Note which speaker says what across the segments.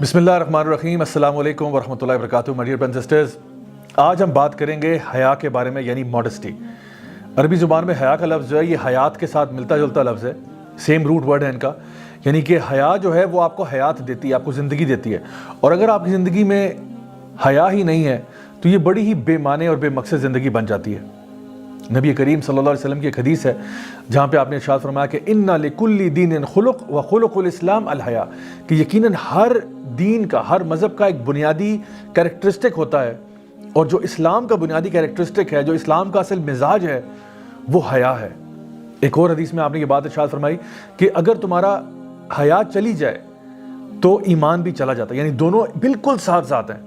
Speaker 1: बिस्मिल्लाहिर्रहमानिर्रहीम। अस्सलाम वालेकुम वरहमतुल्लाहि वबरकातुहू। My dear brothers and sisters, आज हम बात करेंगे हया के बारे में, यानी मॉडेस्टी। अरबी ज़ुबान में हया का लफ्ज़ जो है ये हयात के साथ मिलता जुलता लफ्ज़ है, सेम रूट वर्ड है इनका। यानी कि हया जो है वो आपको हयात देती है, आपको ज़िंदगी देती है। और अगर आपकी ज़िंदगी में हया ही नहीं है तो ये बड़ी ही बेमाने और बेमकसद ज़िंदगी बन जाती है। नबी करीम सल्लल्लाहु अलैहि वसल्लम की एक हदीस है जहाँ पे आपने इरशाद फरमाया कि इन्ना लिकुल्ली दीनिन खुलुक व खुलुकुल इस्लाम अल हया, कि यकीनन हर दीन का, हर मज़हब का एक बुनियादी कैरेक्टरिस्टिक होता है, और जो इस्लाम का बुनियादी कैरेक्टरिस्टिक है, जो इस्लाम का असल मिजाज है, वो हया है। एक और हदीस में आपने ये बात इरशाद फरमाई कि अगर तुम्हारा हया चली जाए तो ईमान भी चला जाता है, यानी दोनों बिल्कुल साथ साथ हैं।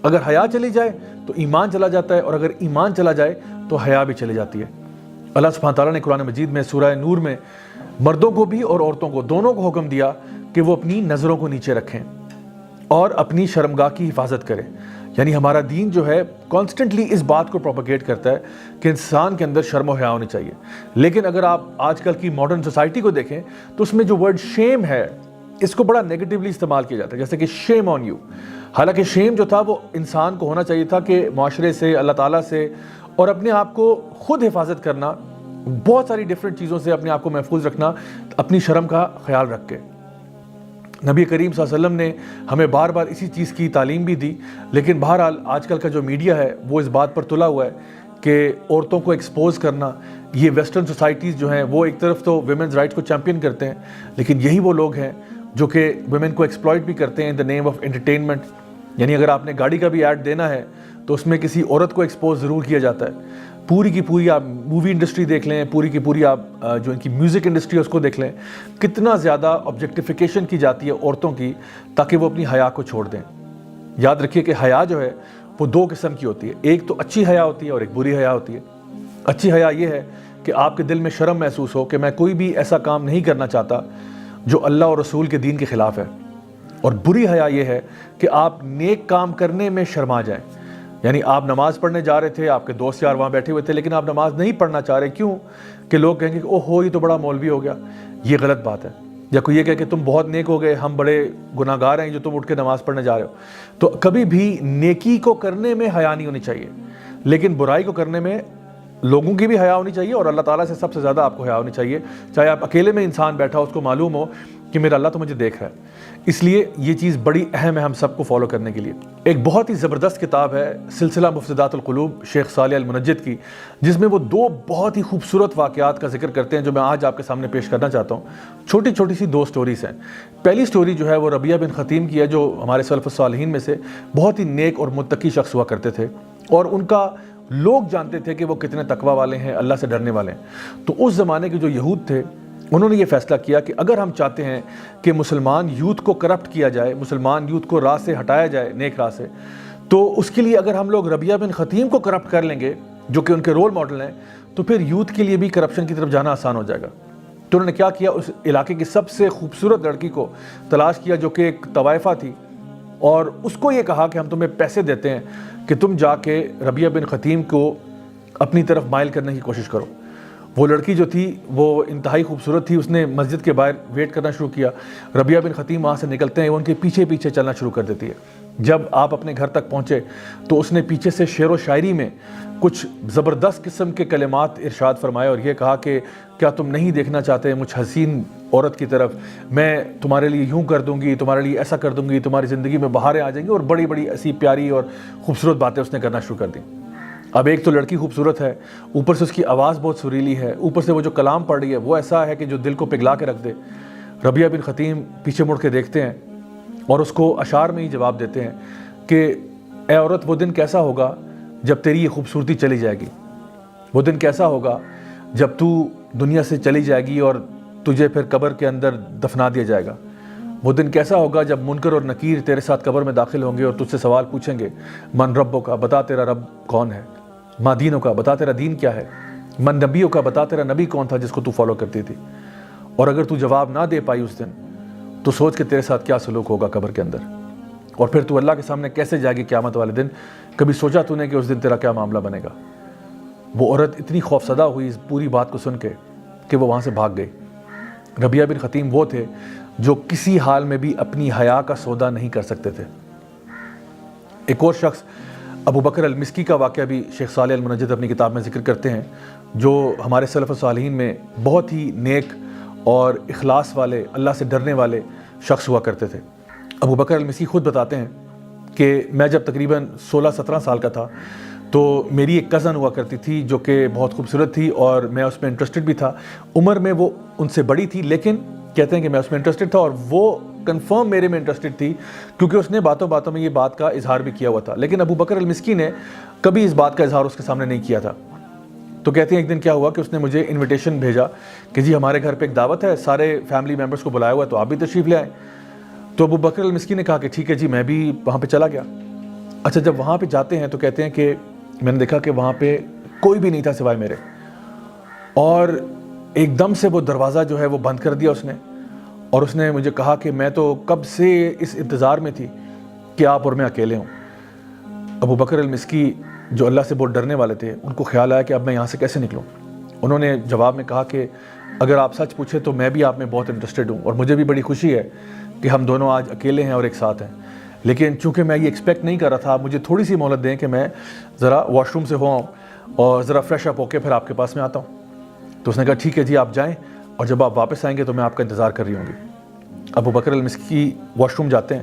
Speaker 1: अगर हया चली जाए तो ईमान चला जाता है, और अगर ईमान चला जाए तो हया भी चली जाती है। अल्लाह सुब्हानहू तआला ने कुरान मजीद में सूरह नूर में मर्दों को भी और औरतों को, दोनों को हुक्म दिया कि वो अपनी नज़रों को नीचे रखें और अपनी शर्मगाह की हिफाजत करें। यानी हमारा दीन जो है कॉन्स्टेंटली इस बात को प्रोपेगेट करता है कि इंसान के अंदर शर्म और हया होनी चाहिए। लेकिन अगर आप आजकल की मॉडर्न सोसाइटी को देखें तो उसमें जो वर्ड शेम है, इसको बड़ा नेगेटिवली इस्तेमाल किया जाता है, जैसे कि शेम ऑन यू। हालांकि शेम जो था वो इंसान को होना चाहिए था कि माशरे से, अल्लाह ताला से और अपने आप को खुद हिफाजत करना, बहुत सारी डिफरेंट चीज़ों से अपने आप को महफूज रखना, अपनी शर्म का ख्याल रख के। नबी करीम सल्लल्लाहु अलैहि वसल्लम ने हमें बार बार इसी चीज़ की तालीम भी दी। लेकिन बहरहाल आजकल का जो मीडिया है वो इस बात पर तुला हुआ है कि औरतों को एक्सपोज करना, ये वेस्टर्न सोसाइटीज़ जो हैं वो एक तरफ तो वुमेन्स राइट्स को चैम्पियन करते हैं, लेकिन यही वो लोग हैं जो कि वुमेन को एक्सप्लॉइट भी करते हैं in the name of entertainment. यानी अगर आपने गाड़ी का भी ऐड देना है तो उसमें किसी औरत को एक्सपोज ज़रूर किया जाता है। पूरी की पूरी आप मूवी इंडस्ट्री देख लें, पूरी की पूरी आप जो इनकी म्यूज़िक इंडस्ट्री है उसको देख लें, कितना ज़्यादा ऑब्जेक्टिफिकेशन की जाती है औरतों की, ताकि वो अपनी हया को छोड़ दें। याद रखिए कि हया जो है वो दो किस्म की होती है, एक तो अच्छी हया होती है और एक बुरी हया होती है। अच्छी हया ये है कि आपके दिल में शर्म महसूस हो कि मैं कोई भी ऐसा काम नहीं करना चाहता जो अल्लाह और रसूल के दीन के ख़िलाफ़ है। और बुरी हया ये है कि आप नेक काम करने में शर्मा जाएं। यानी आप नमाज़ पढ़ने जा रहे थे, आपके दोस्त यार वहाँ बैठे हुए थे, लेकिन आप नमाज़ नहीं पढ़ना चाह रहे। क्यों? कि लोग कहेंगे कि ओहो ये तो बड़ा मौलवी हो गया। ये गलत बात है। या कोई ये कहे कि तुम बहुत नेक हो गए, हम बड़े गुनाहगार हैं जो तुम उठ के नमाज़ पढ़ने जा रहे हो। तो कभी भी नेकी को करने में हया नहीं होनी चाहिए, लेकिन बुराई को करने में लोगों की भी हया होनी चाहिए, और अल्लाह ताला से सबसे ज़्यादा आपको हया होनी चाहिए। चाहे आप अकेले में इंसान बैठा हो, उसको मालूम हो कि मेरा अल्लाह तो मुझे देख रहा है। इसलिए ये चीज़ बड़ी अहम है हम सबको फॉलो करने के लिए। एक बहुत ही ज़बरदस्त किताब है सिलसिला मुफ़्सिदातुल क़ुलूब शेख सालेह अल मुनज्जिद की, जिसमें वो दो बहुत ही खूबसूरत वाक़यात का जिक्र करते हैं जो मैं आज आपके सामने पेश करना चाहता हूँ। छोटी छोटी सी दो स्टोरीज़ हैं। पहली स्टोरी जो है वो रबिया बिन ख़तीम की है, जो हमारे सलफ़ुस सालिहीन में से बहुत ही नेक और मुत्तकी शख्स हुआ करते थे, और उनका लोग जानते थे कि वो कितने तकवा वाले हैं, अल्लाह से डरने वाले हैं। तो उस ज़माने के जो यहूद थे उन्होंने ये फ़ैसला किया कि अगर हम चाहते हैं कि मुसलमान यूथ को करप्ट किया जाए, मुसलमान यूथ को राह से हटाया जाए, नेक राह से, तो उसके लिए अगर हम लोग रबिया बिन ख़तीम को करप्ट कर लेंगे जो कि उनके रोल मॉडल हैं, तो फिर यूथ के लिए भी करप्शन की तरफ जाना आसान हो जाएगा। तो उन्होंने क्या किया, उस इलाके की सबसे खूबसूरत लड़की को तलाश किया जो कि एक तवाइफ़ा थी, और उसको ये कहा कि हम तुम्हें पैसे देते हैं कि तुम जाके रबिया बिन ख़तीम को अपनी तरफ माइल करने की कोशिश करो। वो लड़की जो थी वो इंतहाई खूबसूरत थी। उसने मस्जिद के बाहर वेट करना शुरू किया। रबिया बिन ख़तीम वहाँ से निकलते हैं, वो उनके पीछे पीछे चलना शुरू कर देती है। जब आप अपने घर तक पहुँचे तो उसने पीछे से शेर व शायरी में कुछ ज़बरदस्त किस्म के कलिमात इरशाद फरमाए, और ये कहा कि क्या तुम नहीं देखना चाहते मुझ हसीन औरत की तरफ, मैं तुम्हारे लिए यूँ कर दूँगी, तुम्हारे लिए ऐसा कर दूँगी, तुम्हारी ज़िंदगी में बहारें आ जाएंगी, और बड़ी बड़ी ऐसी प्यारी और ख़ूबसूरत बातें उसने करना शुरू कर दी। अब एक तो लड़की खूबसूरत है, ऊपर से उसकी आवाज़ बहुत सुरीली है, ऊपर से वो जो कलाम पढ़ रही है वो ऐसा है कि जो दिल को पिघला के रख दे। रबिया बिन ख़तीम पीछे मुड़ के देखते हैं और उसको अशार में ही जवाब देते हैं कि ए औरत, वो दिन कैसा होगा जब तेरी ये खूबसूरती चली जाएगी, वो दिन कैसा होगा जब तू दुनिया से चली जाएगी और तुझे फिर कब्र के अंदर दफना दिया जाएगा, वो दिन कैसा होगा जब मुनकर और नकीर तेरे साथ कब्र में दाखिल होंगे और तुझसे सवाल पूछेंगे, मन रब्बो का, बता तेरा रब कौन है, माँ दीनों का, बता तेरा दीन क्या है, मन नबियों का, बता तेरा नबी कौन था जिसको तू फॉलो करती थी। और अगर तू जवाब ना दे पाई उस दिन तो सोच के तेरे साथ क्या सलूक होगा कब्र के अंदर, और फिर तू अल्लाह के सामने कैसे जाएगी क़यामत वाले दिन। कभी सोचा तूने कि उस दिन तेरा क्या मामला बनेगा। वो औरत इतनी खौफसदा हुई इस पूरी बात को सुन के कि वो वहाँ से भाग गई। रबिया बिन ख़तीम वो थे جو کسی حال میں بھی اپنی حیا کا سودا نہیں کر سکتے تھے۔ ایک اور شخص ابو بکر المسکی کا واقعہ بھی شیخ صالح المنجد اپنی کتاب میں ذکر کرتے ہیں، جو ہمارے سلف صالحین میں بہت ہی نیک اور اخلاص والے، اللہ سے ڈرنے والے شخص ہوا کرتے تھے۔ ابو بکر المسکی خود بتاتے ہیں کہ میں جب تقریباً 16-17 سال کا تھا تو میری ایک کزن ہوا کرتی تھی جو کہ بہت خوبصورت تھی اور میں اس میں انٹرسٹڈ بھی تھا۔ عمر میں وہ ان سے بڑی تھی، لیکن کہتے ہیں کہ میں اس میں انٹرسٹڈ تھا اور وہ کنفرم میرے میں انٹرسٹڈ تھی، کیونکہ اس نے باتوں باتوں میں یہ بات کا اظہار بھی کیا ہوا تھا۔ لیکن ابو بکر المسکی نے کبھی اس بات کا اظہار اس کے سامنے نہیں کیا تھا۔ تو کہتے ہیں ایک دن کیا ہوا کہ اس نے مجھے انویٹیشن بھیجا کہ جی ہمارے گھر پہ ایک دعوت ہے، سارے فیملی ممبرس کو بلایا ہوا ہے، تو آپ بھی تشریف لے آئیں۔ تو ابو بکر المسکی نے کہا کہ ٹھیک ہے جی، میں بھی وہاں پہ چلا گیا۔ اچھا، جب وہاں پہ جاتے ہیں تو کہتے ہیں کہ میں نے دیکھا کہ وہاں پہ کوئی بھی نہیں تھا سوائے میرے، اور ایک دم سے وہ دروازہ جو ہے وہ بند کر دیا اس نے، اور اس نے مجھے کہا کہ میں تو کب سے اس انتظار میں تھی کہ آپ اور میں اکیلے ہوں۔ ابو بکر المسکی جو اللہ سے بہت ڈرنے والے تھے، ان کو خیال آیا کہ اب میں یہاں سے کیسے نکلوں۔ انہوں نے جواب میں کہا کہ اگر آپ سچ پوچھیں تو میں بھی آپ میں بہت انٹرسٹڈ ہوں، اور مجھے بھی بڑی خوشی ہے کہ ہم دونوں آج اکیلے ہیں اور ایک ساتھ ہیں، لیکن چونکہ میں یہ ایکسپیکٹ نہیں کر رہا تھا، آپ مجھے تھوڑی سی مہلت دیں کہ میں ذرا واش روم سے ہو آؤں اور ذرا فریش اپ ہو کے پھر آپ کے پاس میں آتا ہوں۔ تو اس نے کہا ٹھیک ہے جی، آپ جائیں، اور جب آپ واپس آئیں گے تو میں آپ کا انتظار کر رہی ہوں گی۔ ابو بکر المسکی واش روم جاتے ہیں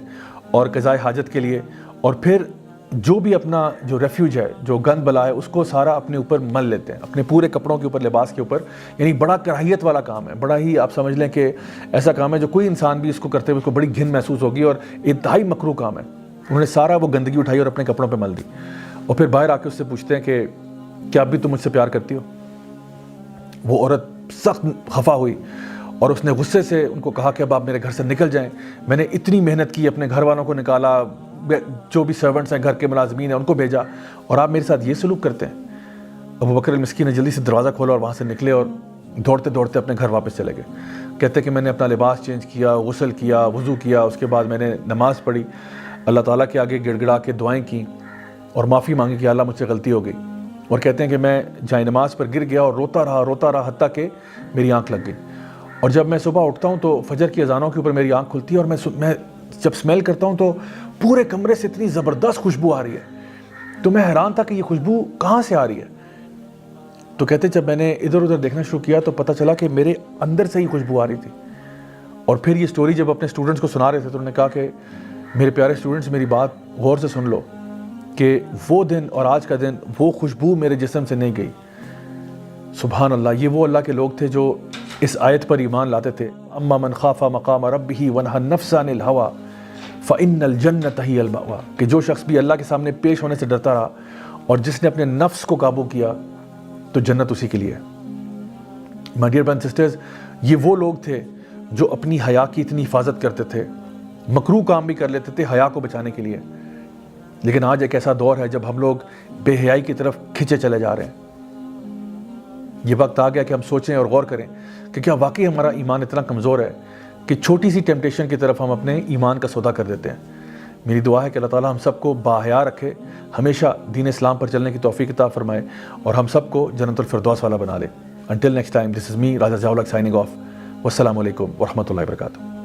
Speaker 1: اور قضائے حاجت کے لیے، اور پھر جو بھی اپنا جو ریفیوج ہے، جو گند بلا ہے، اس کو سارا اپنے اوپر مل لیتے ہیں، اپنے پورے کپڑوں کے اوپر، لباس کے اوپر۔ یعنی بڑا کراہیت والا کام ہے، بڑا ہی آپ سمجھ لیں کہ ایسا کام ہے جو کوئی انسان بھی اس کو کرتے ہوئے اس کو بڑی گھن محسوس ہوگی، اور انتہائی مکروہ کام ہے۔ انہوں نے سارا وہ گندگی اٹھائی اور اپنے کپڑوں پہ مل دی، اور پھر باہر آ کے اس سے پوچھتے ہیں کہ کیا اب بھی تم مجھ سے پیار کرتی ہو؟ وہ عورت سخت خفا ہوئی اور اس نے غصے سے ان کو کہا کہ اب آپ میرے گھر سے نکل جائیں، میں نے اتنی محنت کی، اپنے گھر والوں کو نکالا، جو بھی سرونٹس ہیں، گھر کے ملازمین ہیں، ان کو بھیجا، اور آپ میرے ساتھ یہ سلوک کرتے ہیں۔ ابو بکر المسکی نے جلدی سے دروازہ کھولا اور وہاں سے نکلے اور دوڑتے دوڑتے اپنے گھر واپس چلے گئے۔ کہتے ہیں کہ میں نے اپنا لباس چینج کیا، غسل کیا، وضو کیا، اس کے بعد میں نے نماز پڑھی، اللہ تعالیٰ کے آگے گڑ گڑا کے دعائیں کیں اور معافی مانگی کہ اللہ مجھ سے غلطی ہو گئی۔ اور کہتے ہیں کہ میں جائے نماز پر گر گیا اور روتا رہا حتیٰ کہ میری آنکھ لگ گئی، اور جب میں صبح اٹھتا ہوں تو فجر کی اذانوں کے اوپر میری آنکھ کھلتی ہے، اور میں جب سمیل کرتا ہوں تو پورے کمرے سے اتنی زبردست خوشبو آ رہی ہے، تو میں حیران تھا کہ یہ خوشبو کہاں سے آ رہی ہے۔ تو کہتے جب میں نے ادھر ادھر دیکھنا شروع کیا تو پتہ چلا کہ میرے اندر سے ہی خوشبو آ رہی تھی۔ اور پھر یہ سٹوری جب اپنے اسٹوڈنٹس کو سنا رہے تھے تو انہوں نے کہا کہ میرے پیارے اسٹوڈنٹس، میری بات غور سے سن لو کہ وہ دن اور آج کا دن وہ خوشبو میرے جسم سے نہیں گئی۔ سبحان اللہ، یہ وہ اللہ کے لوگ تھے جو اس آیت پر ایمان لاتے تھے، اما من خاف مقام ربہ ونہى النفس عن الہوى فإن الجنۃ ہی المأویٰ، کہ جو شخص بھی اللہ کے سامنے پیش ہونے سے ڈرتا رہا اور جس نے اپنے نفس کو قابو کیا تو جنت اسی کے لیے ہے۔ My dear brothers and sisters, یہ وہ لوگ تھے جو اپنی حیا کی اتنی حفاظت کرتے تھے، مکروہ کام بھی کر لیتے تھے حیا کو بچانے کے لیے۔ لیکن آج ایک ایسا دور ہے جب ہم لوگ بے حیائی کی طرف کھنچے چلے جا رہے ہیں۔ یہ وقت آ گیا کہ ہم سوچیں اور غور کریں کہ کیا واقعی ہمارا ایمان اتنا کمزور ہے کہ چھوٹی سی ٹیمپٹیشن کی طرف ہم اپنے ایمان کا سودا کر دیتے ہیں۔ میری دعا ہے کہ اللہ تعالیٰ ہم سب کو باحیا رکھے، ہمیشہ دین اسلام پر چلنے کی توفیق عطا فرمائے، اور ہم سب کو جنت الفردوس والا بنا لے۔ Until next time, this is me, Raja Zawlak, signing off. Wassalamu alaikum wa rahmatullahi wa barakatuh.